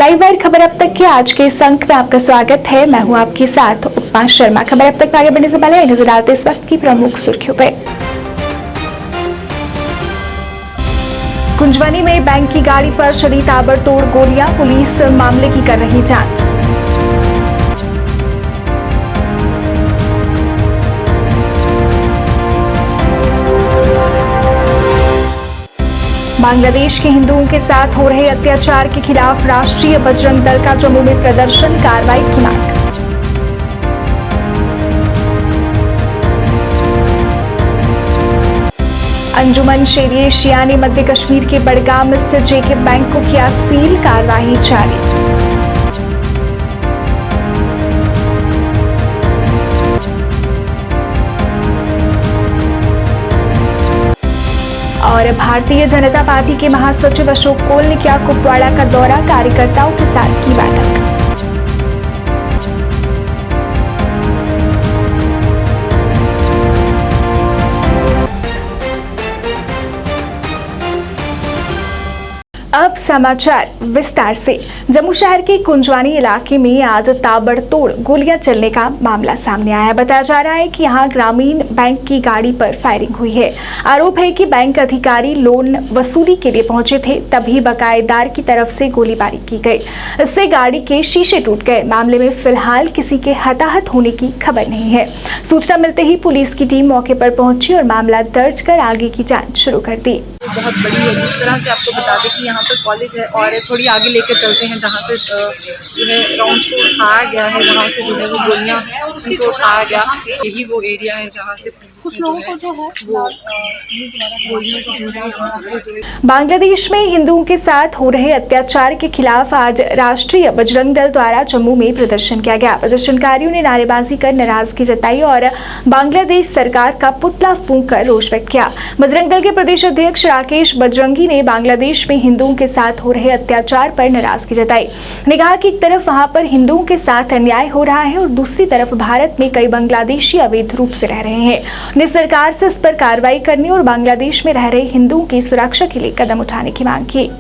Live wire खबर अब तक के आज के इस अंक में आपका स्वागत है। मैं हूं आपके साथ उपमा शर्मा। खबर अब तक आगे बढ़ने से पहले नजर डालते इस वक्त की प्रमुख सुर्खियों पे। कुंजवनी में बैंक की गाड़ी पर चली ताबड़तोड़ गोलियां, पुलिस मामले की कर रही जांच। बांग्लादेश के हिंदुओं के साथ हो रहे अत्याचार के खिलाफ राष्ट्रीय बजरंग दल का जम्मू में प्रदर्शन, कार्रवाई की मांग। अंजुमन शेरिए शिया ने मध्य कश्मीर के बड़गाम स्थित जेके बैंक को किया सील, कार्रवाई जारी। और भारतीय जनता पार्टी के महासचिव अशोक कोल ने किया कुपवाड़ा का दौरा, कार्यकर्ताओं के साथ की बैठक। अब समाचार विस्तार से। जम्मू शहर के कुंजवानी इलाके में आज ताबड़तोड़ गोलियां चलने का मामला सामने आया। बताया जा रहा है कि यहां ग्रामीण बैंक की गाड़ी पर फायरिंग हुई है। आरोप है कि बैंक अधिकारी लोन वसूली के लिए पहुंचे थे, तभी बकायेदार की तरफ से गोलीबारी की गई। इससे गाड़ी के शीशे टूट गए। मामले में फिलहाल किसी के हताहत होने की खबर नहीं है। सूचना मिलते ही पुलिस की टीम मौके पर पहुंची और मामला दर्ज कर आगे की जाँच शुरू कर दी। बहुत बड़ी है। जिस तरह से आपको बता दें कि यहाँ पर कॉलेज है और थोड़ी आगे लेके चलते हैं जहाँ से जो है राउंड्स को उठाया गया है, जहाँ से जो है वो गोलियाँ उनको उठाया गया। यही वो एरिया है जहाँ से कुछ लोगों को जो है वो गोलियों को। बांग्लादेश में हिंदुओं के साथ हो रहे अत्याचार के खिलाफ आज राष्ट्रीय बजरंग दल द्वारा जम्मू में प्रदर्शन किया गया। प्रदर्शनकारियों ने नारेबाजी कर नाराजगी जताई और बांग्लादेश सरकार का पुतला फूंक कर रोष व्यक्त किया। बजरंग दल के प्रदेश अध्यक्ष राकेश बजरंगी ने बांग्लादेश में हिंदुओं के साथ हो रहे अत्याचार पर नाराजगी जताई। ने कहा कि एक तरफ वहां पर हिंदुओं के साथ अन्याय हो रहा है और दूसरी तरफ भारत में कई बांग्लादेशी अवैध रूप से रह रहे हैं। ने सरकार से इस पर कार्रवाई करने और बांग्लादेश में रह रहे हिंदुओं की सुरक्षा के लिए कदम उठाने की मांग की।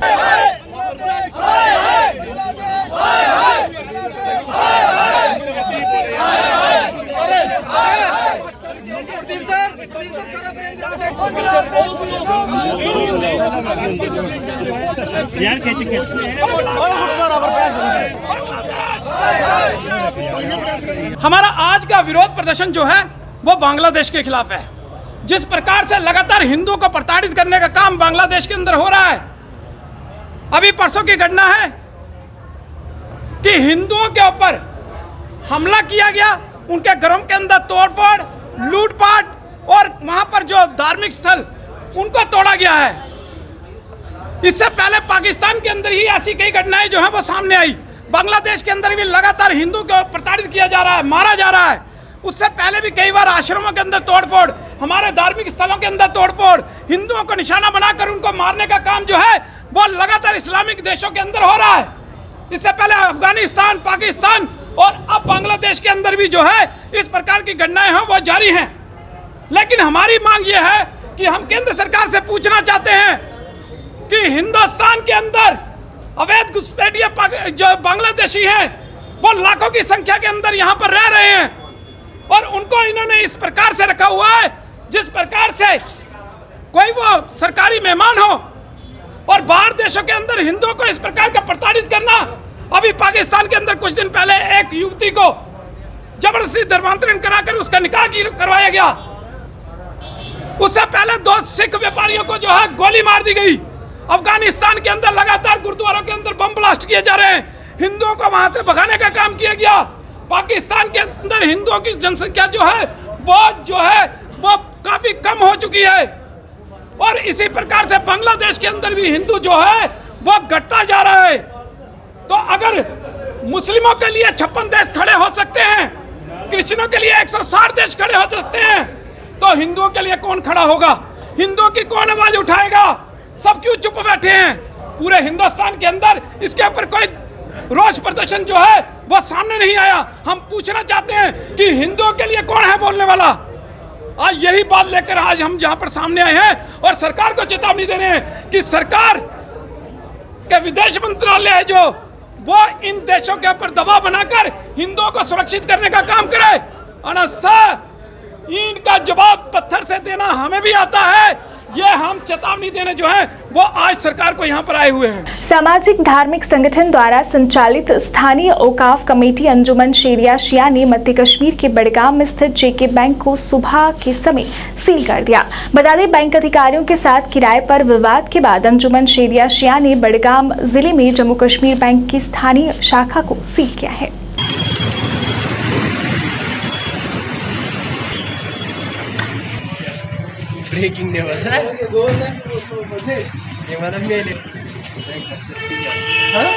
हमारा आज का विरोध प्रदर्शन जो है वो बांग्लादेश के खिलाफ है। जिस प्रकार से लगातार हिंदुओं को प्रताड़ित करने का काम बांग्लादेश के अंदर हो रहा है। अभी परसों की घटना है कि हिंदुओं के ऊपर हमला किया गया, उनके घरों के अंदर तोड़फोड़, लूटपाट और वहां पर जो धार्मिक स्थल उनको तोड़ा गया है। इससे पहले पाकिस्तान के अंदर ही ऐसी कई घटनाएं जो है वो सामने आई। बांग्लादेश के अंदर भी लगातार हिंदुओं को प्रताड़ित किया जा रहा है, मारा जा रहा है। उससे पहले भी कई बार आश्रमों के अंदर तोड़फोड़, हमारे धार्मिक स्थलों के अंदर तोड़फोड़, हिंदुओं को निशाना बनाकर उनको मारने का काम जो है वो लगातार इस्लामिक देशों के अंदर हो रहा है। इससे पहले अफगानिस्तान, पाकिस्तान और अब बांग्लादेश के अंदर भी जो है इस प्रकार की घटनाएं हैं वो जारी हैं। लेकिन हमारी मांग ये है कि हम केंद्र सरकार से पूछना चाहते हैं कि हिंदुस्तान के अंदर अवैध घुसपैठिए जो बांग्लादेशी हैं वो लाखों की संख्या के अंदर यहाँ पर रह रहे हैं और उनको इन्होंने इस प्रकार से रखा हुआ है जिस प्रकार से कोई वो सरकारी मेहमान हो। और बाहर देशों के अंदर हिंदुओं को इस प्रकार का प्रताड़ित करना। अभी पाकिस्तान के अंदर कुछ दिन पहले एक युवती को जबरदस्ती धर्मांतरण कराकर उसका निकाह करवाया गया। उससे पहले 2 सिख व्यापारियों को जो है गोली मार दी गई। अफगानिस्तान के अंदर लगातार गुरुद्वारों के अंदर बम ब्लास्ट किए जा रहे हैं, हिंदुओं को वहां से भगाने का काम किया गया। पाकिस्तान के अंदर हिंदुओं की जनसंख्या जो है वो काफी कम हो चुकी है और इसी प्रकार से बांग्लादेश के अंदर भी हिंदू जो है वो घटता जा रहा है। तो अगर मुस्लिमों के लिए 56 देश खड़े हो सकते हैं, क्रिश्चियनों के लिए 160 देश खड़े हो सकते हैं, तो हिंदुओं के लिए कौन खड़ा होगा? हिंदुओं की कौन आवाज उठाएगा? सब क्यों चुप बैठे हैं? पूरे हिंदुस्तान के अंदर इसके ऊपर कोई रोष प्रदर्शन जो है वो सामने नहीं आया। हम पूछना चाहते हैं कि हिंदुओं के लिए कौन है बोलने वाला? आज यही बात लेकर आज हम जहां पर सामने आए हैं और सरकार को चेतावनी दे रहे हैं कि सरकार के विदेश मंत्रालय है जो वो इन देशों के ऊपर दबाव बनाकर हिंदुओं को सुरक्षित करने का काम करे। अनस्था ईंट का जवाब पत्थर से देना हमें भी आता है। ये हम चेतावनी देने जो है वो आज सरकार को यहाँ पर आए हुए हैं। सामाजिक धार्मिक संगठन द्वारा संचालित स्थानीय औकाफ कमेटी अंजुमन शेरिया शिया ने मध्य कश्मीर के बड़गाम में स्थित जेके बैंक को सुबह के समय सील कर दिया। बता दें, बैंक अधिकारियों के साथ किराए पर विवाद के बाद अंजुमन शेरिया शिया ने बड़गाम जिले में जम्मू कश्मीर बैंक की स्थानीय शाखा को सील किया है। Breaking news, huh? Yung mga mili. Huh?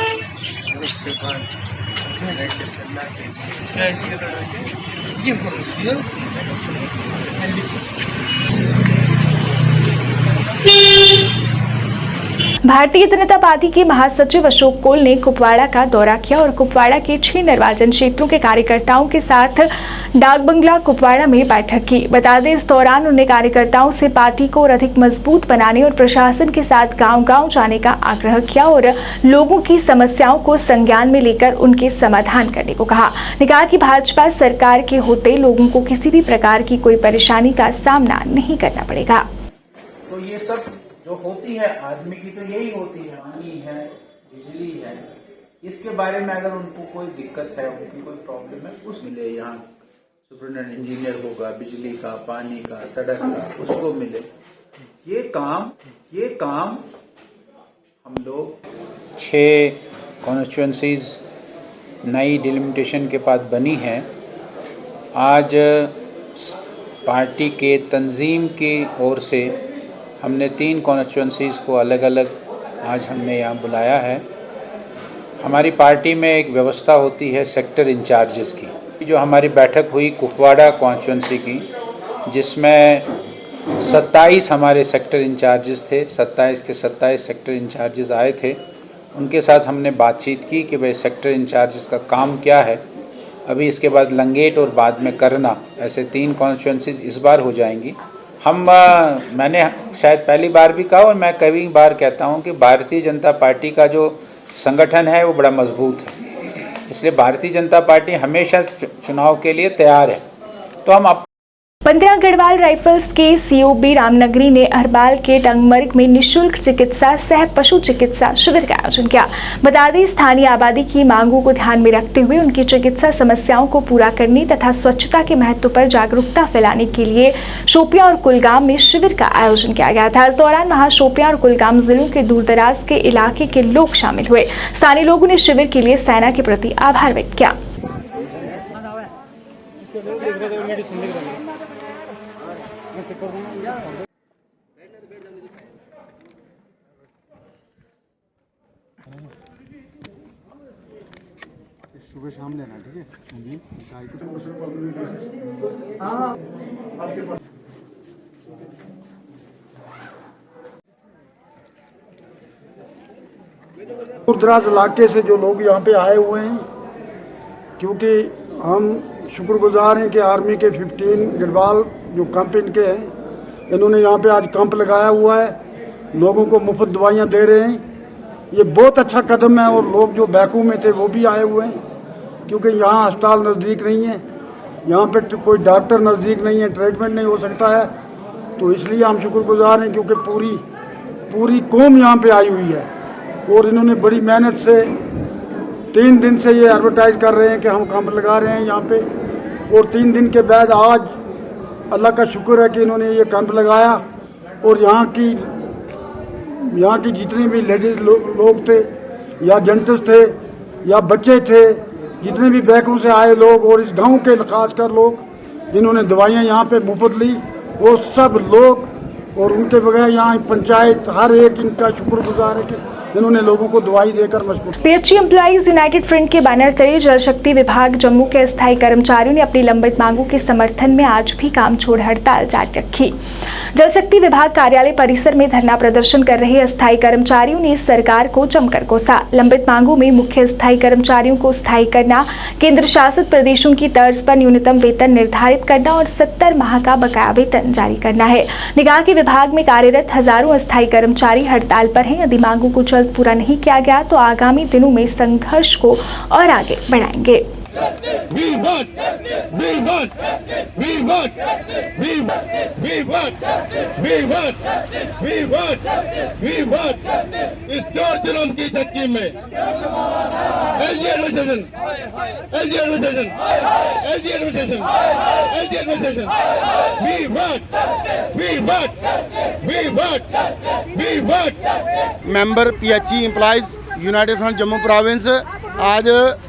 Bharatiya Janata party के महासचिव अशोक कोल ने कुपवाड़ा का दौरा किया और कुपवाड़ा के 6 निर्वाचन क्षेत्रों के कार्यकर्ताओं के साथ डाक बंगला कुपवाड़ा में बैठक की। बता दें, इस दौरान उन्होंने कार्यकर्ताओं से पार्टी को और अधिक मजबूत बनाने और प्रशासन के साथ गांव-गांव जाने का आग्रह किया और लोगों की समस्याओं को संज्ञान में लेकर उनके समाधान करने को कहा। ने कहा कि भाजपा सरकार के होते लोगों को किसी भी प्रकार की कोई परेशानी का सामना नहीं करना पड़ेगा। तो ये सब जो होती है आदमी की तो यही होती है, पानी है, बिजली है, इसके बारे में अगर उनको कोई दिक्कत है, उनकी कोई प्रॉब्लम है, उस मिले। यहाँ सुपरिटेंडेंट इंजीनियर होगा, बिजली का, पानी का, सड़क का, उसको मिले। ये काम हम लोग 6 कॉन्स्टिट्यूएंसीज नई डिलिमिटेशन के बाद बनी है। आज पार्टी के तंजीम की ओर से हमने 3 कॉन्स्टिट्यूएंसीज़ को अलग अलग आज हमने यहाँ बुलाया है। हमारी पार्टी में एक व्यवस्था होती है सेक्टर इंचार्जेस की। जो हमारी बैठक हुई कुपवाड़ा कॉन्स्टिट्यूएंसी की, जिसमें 27 हमारे सेक्टर इंचार्जेस थे, 27 के 27 सेक्टर इंचार्जेस आए थे। उनके साथ हमने बातचीत की कि भाई सेक्टर इंचार्जेस का काम क्या है। अभी इसके बाद लंगेट और बाद में करना, ऐसे 3 कॉन्स्टिट्यूएंसीज इस बार हो जाएंगी। मैंने शायद पहली बार भी कहा और मैं कई बार कहता हूं कि भारतीय जनता पार्टी का जो संगठन है वो बड़ा मजबूत है, इसलिए भारतीय जनता पार्टी हमेशा चुनाव के लिए तैयार है। तो हम 15 गढ़वाल राइफल्स के सीओबी रामनगरी ने अरबाल के टंगमर्ग में निःशुल्क चिकित्सा सह पशु चिकित्सा शिविर का आयोजन किया। बता दें, स्थानीय आबादी की मांगों को ध्यान में रखते हुए उनकी चिकित्सा समस्याओं को पूरा करने तथा स्वच्छता के महत्व पर जागरूकता फैलाने के लिए शोपियां और कुलगाम में शिविर का आयोजन किया गया था। इस दौरान वहां शोपियां और कुलगाम जिलों के दूरदराज के इलाके के लोग शामिल हुए। स्थानीय लोगों ने शिविर के लिए सेना के प्रति आभार व्यक्त किया। सुबह शाम लेना, ठीक है। दूर दराज इलाके से जो लोग यहाँ पे आए हुए हैं, क्योंकि हम शुक्रगुजार हैं कि आर्मी के 15 गढ़वाल जो कैंप इनके हैं, इन्होंने यहाँ पे आज कैंप लगाया हुआ है, लोगों को मुफ्त दवाइयाँ दे रहे हैं। ये बहुत अच्छा कदम है और लोग जो बैकू में थे वो भी आए हुए हैं, क्योंकि यहाँ अस्पताल नज़दीक नहीं है, यहाँ पे कोई डॉक्टर नज़दीक नहीं है, ट्रीटमेंट नहीं हो सकता है। तो इसलिए हम शुक्रगुजार हैं, क्योंकि पूरी कौम यहाँ पे आई हुई है और इन्होंने बड़ी मेहनत से 3 दिन से ये एडवर्टाइज कर रहे हैं कि हम कैंप लगा रहे हैं यहाँ पे। और 3 दिन के बाद आज अल्लाह का शुक्र है कि इन्होंने ये कैंप लगाया और यहाँ की जितने भी लेडीज़ लोग थे या जेंट्स थे या बच्चे थे, जितने भी बैकों से आए लोग और इस गांव के खासकर लोग जिन्होंने दवाइयाँ यहाँ पे मुफ्त ली, वो सब लोग और उनके बगैर यहाँ पंचायत हर एक इनका शुक्रगुजार है कि जिन्होंने लोगों को दवाई देकर मजबूत। पीएचई एम्प्लॉइज यूनाइटेड फ्रंट के बैनर तले जल शक्ति विभाग जम्मू के स्थायी कर्मचारियों ने अपनी लंबित मांगों के समर्थन में आज भी काम छोड़ हड़ताल जारी रखी। जल शक्ति विभाग कार्यालय परिसर में धरना प्रदर्शन कर रहे अस्थायी कर्मचारियों ने सरकार को जमकर कोसा। लंबित मांगों में मुख्य स्थायी कर्मचारियों को स्थायी करना, केंद्र शासित प्रदेशों की तर्ज पर न्यूनतम वेतन निर्धारित करना और 70 माह का बकाया वेतन जारी करना है। निगरानी के विभाग में कार्यरत हजारों अस्थायी कर्मचारी हड़ताल पर हैं। यदि मांगों को जल्द पूरा नहीं किया गया तो आगामी दिनों में संघर्ष को और आगे बढ़ाएंगे। We want justice. We want justice. We want justice. We want justice. We want justice. We want justice. We want justice. इस चोर जुल्म की चक्की में LG administration, LG administration, LG administration, LG administration. We want justice. We want justice. We want justice. We want justice. Member PHE employees United front Jammu province, आज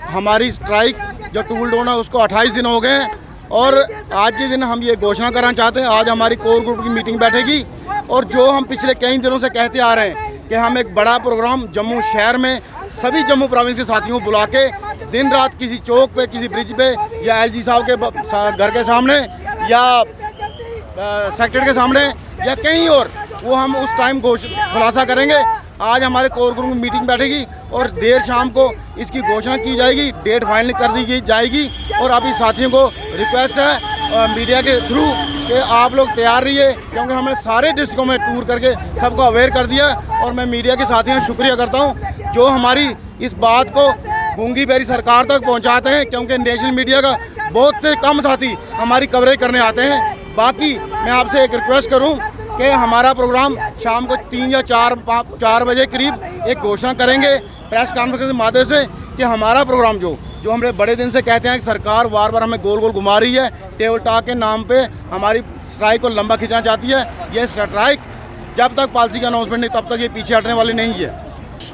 हमारी strike जो tool down है उसको 28 दिन हो गए हैं और आज के दिन हम ये घोषणा करना चाहते हैं। आज हमारी कोर ग्रुप की मीटिंग बैठेगी और जो हम पिछले कई दिनों से कहते आ रहे हैं कि हम एक बड़ा प्रोग्राम जम्मू शहर में सभी जम्मू प्रोविंस के साथियों को बुला के दिन रात किसी चौक पे, किसी ब्रिज पे या LG साहब के घर के सामने या सेक्रेटरी के सामने या कहीं और, वो हम उस टाइम खुलासा करेंगे। आज हमारे कोर ग्रुप में मीटिंग बैठेगी और देर शाम को इसकी घोषणा की जाएगी, डेट फाइनल कर दी जाएगी। और अभी साथियों को रिक्वेस्ट है मीडिया के थ्रू कि आप लोग तैयार रहिए, क्योंकि हमने सारे डिस्ट्रिक्टों में टूर करके सबको अवेयर कर दिया। और मैं मीडिया के साथियों का शुक्रिया करता हूँ जो हमारी इस बात को गूंगी बैरी सरकार तक पहुँचाते हैं, क्योंकि नेशनल मीडिया का बहुत से कम साथी हमारी कवरेज करने आते हैं। बाकी मैं आपसे एक रिक्वेस्ट करूँ कि हमारा प्रोग्राम शाम को 3 या 4 बजे करीब एक घोषणा करेंगे प्रेस कॉन्फ्रेंस के माध्यम से कि हमारा प्रोग्राम जो हमने बड़े दिन से कहते हैं कि सरकार बार बार हमें गोल गोल घुमा रही है, टेबल टॉक के नाम पे हमारी स्ट्राइक को लंबा खींचना चाहती है। ये स्ट्राइक जब तक पॉलिसी का अनाउंसमेंट नहीं तब तक ये पीछे हटने वाली नहीं है।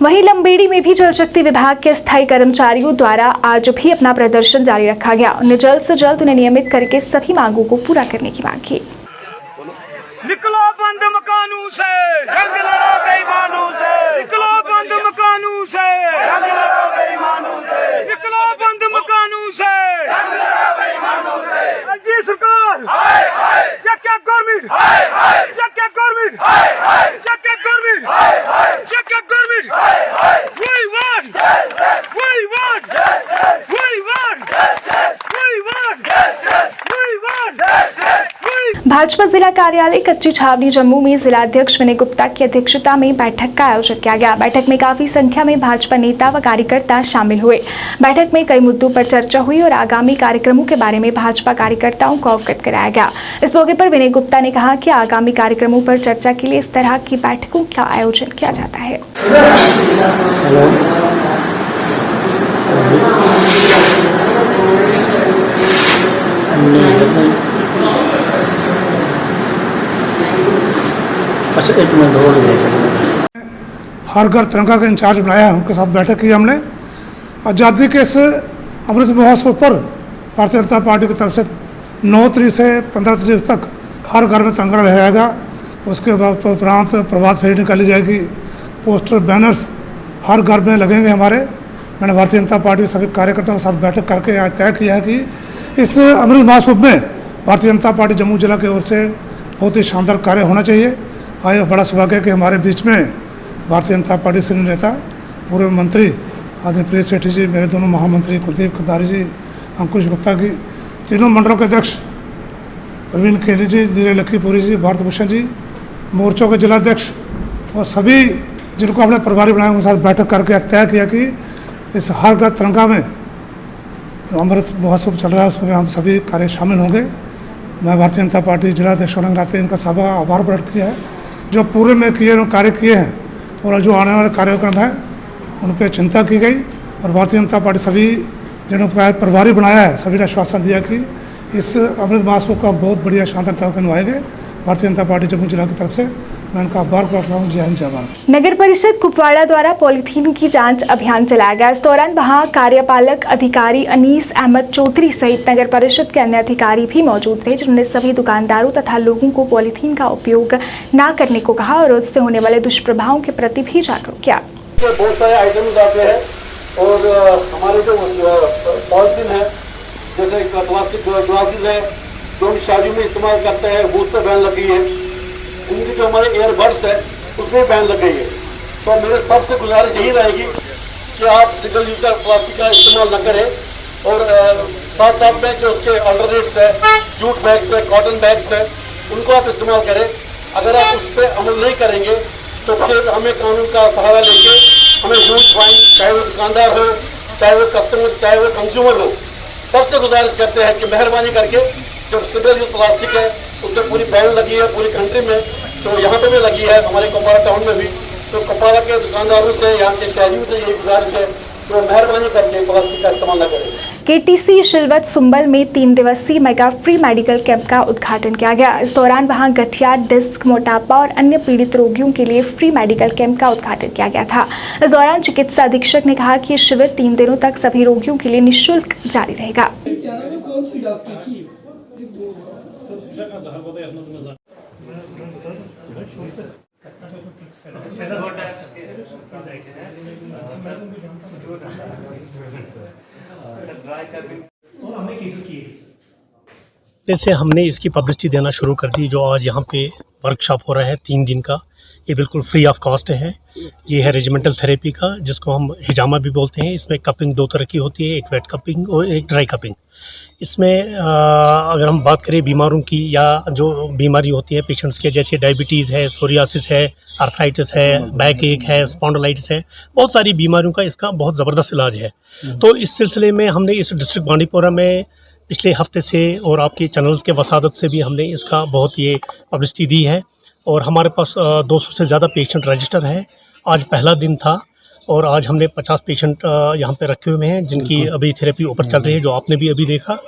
वहीं लंबेड़ी में भी जल शक्ति विभाग के स्थायी कर्मचारियों द्वारा आज भी अपना प्रदर्शन जारी रखा गया। उन्हें जल्द से जल्द उन्हें नियमित करके सभी मांगों को पूरा करने की मांग की। निकलो बंद मकानों से, जंग लड़ो बेईमानों से, निकलो बंद मकानों से, जंग लड़ो बेईमानों से, निकलो बंद मकानों से, जंग लड़ो बेईमानों से। LG सरकार, हाय हाय, चेक गवर्नमेंट, हाय हाय, चेक गवर्नमेंट, हाय हाय, चेक गवर्नमेंट, हाय हाय, चेक गवर्नमेंट। हाय हाय, We want, justice, we want, justice, we want, justice, we want, justice, we want, justice. Bhajpa जिला कार्यालय कच्ची छावनी जम्मू में जिला अध्यक्ष विनय गुप्ता की अध्यक्षता में बैठक का आयोजन किया गया। बैठक में काफी संख्या में भाजपा नेता व कार्यकर्ता शामिल हुए। बैठक में कई मुद्दों पर चर्चा हुई और आगामी कार्यक्रमों के बारे में भाजपा कार्यकर्ताओं को अवगत कराया गया। इस मौके पर विनय गुप्ता ने कहा कि आगामी कार्यक्रमों पर चर्चा के लिए इस तरह की बैठकों का आयोजन किया जाता है। हर घर तिरंगा का इंचार्ज बनाया है, उनके साथ बैठक की हमने। आज़ादी के इस अमृत महोत्सव पर भारतीय जनता पार्टी की तरफ से 9 तारीख से 15 तारीख तक हर घर में तिरंगा लहराएगा। उसके बाद उपरांत प्रभात फेरी निकाली जाएगी, पोस्टर बैनर्स हर घर में लगेंगे हमारे। मैंने भारतीय जनता पार्टी के सभी कार्यकर्ताओं के साथ बैठक करके आज तय किया है कि इस अमृत महोत्सव में भारतीय जनता पार्टी जम्मू जिला की ओर से बहुत ही शानदार कार्य होना चाहिए। आज बड़ा सौभाग्य है कि हमारे बीच में भारतीय जनता पार्टी से नेता पूर्व मंत्री आदरणीय प्रिय सेठी जी, मेरे दोनों महामंत्री कुलदीप खंडारी जी, अंकुश गुप्ता की, तीनों मंडलों के अध्यक्ष प्रवीण खेरी जी, नीरे लक्कीपुरी जी, भारत भूषण जी, मोर्चों के जिलाध्यक्ष और सभी जिनको अपने प्रभारी बनाए उनके साथ बैठक करके तय किया कि इस हर घर तिरंगा में जो अमृत महोत्सव चल रहा है उसमें हम सभी कार्य शामिल होंगे। मैं भारतीय जनता पार्टी जिलाध्यक्ष होने के नाते इनका सभा आभार प्रकट किया है, जो पूर्व में कार्य किए हैं और जो आने वाले कार्यक्रम है उन पर चिंता की गई। और भारतीय जनता पार्टी सभी जिन्होंने प्रभारी बनाया है सभी ने आश्वासन दिया कि इस अमृत महोत्सव का बहुत बढ़िया शानदार तरीके निभाएंगे। भारतीय जनता पार्टी जम्मू जिला की तरफ से मैं उनका आभार प्रकट करता हूँ। जय हिंद जय भारत। नगर परिषद कुपवाड़ा द्वारा पॉलीथीन की जांच अभियान चलाया गया। इस दौरान वहां कार्यपालक अधिकारी अनीस अहमद चौधरी सहित नगर परिषद के अन्य अधिकारी भी मौजूद थे, जिन्होंने सभी दुकानदारों तथा लोगों को पॉलीथीन का उपयोग न करने को कहा और उससे होने वाले दुष्प्रभावों के प्रति भी जागरूक किया। बहुत सारे आइटम्स आते हैं और हमारे जो पॉलीथीन है, जैसे प्लास्टिक ग्लासेस है जो हम शादी में इस्तेमाल करते हैं, वो उस पर बैन लग गई है। उनकी जो हमारे एयरबड्स है उसमें बैन लग गई है। तो मेरे सबसे गुजारिश यही रहेगी कि आप सिंगल यूज का प्लास्टिक का इस्तेमाल न करें और साथ साथ में जो उसके अल्टरनेट्स है, जूट बैग्स है, कॉटन बैग्स है, उनको आप इस्तेमाल करें। अगर आप उस पर अमल नहीं करेंगे तो फिर हमें कानून का सहारा लेके हमें ह्यूज फाइन, चाहे वो दुकानदार हो, चाहे वो कस्टमर, चाहे वो कंज्यूमर हो, सबसे गुजारिश करते हैं कि मेहरबानी करके जो सिंगल यूज प्लास्टिक है उस पर पूरी बैन लगी है पूरी कंट्री में, तो यहाँ पे भी लगी है, हमारे कुपवाड़ा टाउन में भी। तो कुपवाड़ा के दुकानदारों से, यहाँ के शहरियों से ये गुजारिश है तो मेहरबानी करके प्लास्टिक का इस्तेमाल न करें। केटीसी शिलवत सुंबल में 3 दिवसीय मेगा फ्री मेडिकल कैंप का उद्घाटन किया गया। इस दौरान वहां गठिया, डिस्क, मोटापा और अन्य पीड़ित रोगियों के लिए फ्री मेडिकल कैंप का उद्घाटन किया गया था। इस दौरान चिकित्सा अधीक्षक ने कहा कि ये शिविर 3 दिनों तक सभी रोगियों के लिए निःशुल्क जारी रहेगा। जैसे हमने इसकी पब्लिसिटी देना शुरू कर दी, जो आज यहाँ पे वर्कशॉप हो रहा है 3 दिन का, ये बिल्कुल फ्री ऑफ कॉस्ट है। ये है रेजिमेंटल थेरेपी का, जिसको हम हिजामा भी बोलते हैं। इसमें कपिंग 2 तरह की होती है, एक वेट कपिंग और एक ड्राई कपिंग। इसमें अगर हम बात करें बीमारों की या जो बीमारी होती है पेशेंट्स के, जैसे डायबिटीज़ है, सोरियासिस है, आर्थराइटिस है, बैक एक है, स्पॉन्डिलाइटिस है, बहुत सारी बीमारियों का इसका बहुत ज़बरदस्त इलाज है। तो इस सिलसिले में हमने इस डिस्ट्रिक्ट बांडीपोरा में पिछले हफ्ते से और आपके चैनल्स के वसादत से भी हमने इसका बहुत ये पब्लिसिटी दी है और हमारे पास 200 से ज़्यादा पेशेंट रजिस्टर हैं। आज पहला दिन था और आज हमने 50 पेशेंट यहाँ पे रखे हुए हैं, जिनकी अभी थेरेपी ऊपर चल रही है, जो आपने भी अभी देखा।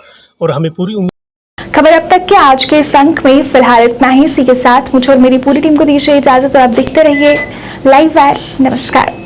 और हमें पूरी उम्मीद। खबर अब तक के आज के इस अंक में फिलहाल इतना ही। इसी के साथ मुझे और मेरी पूरी टीम को दीजिए इजाजत और आप देखते रहिए लाइव वायर। नमस्कार।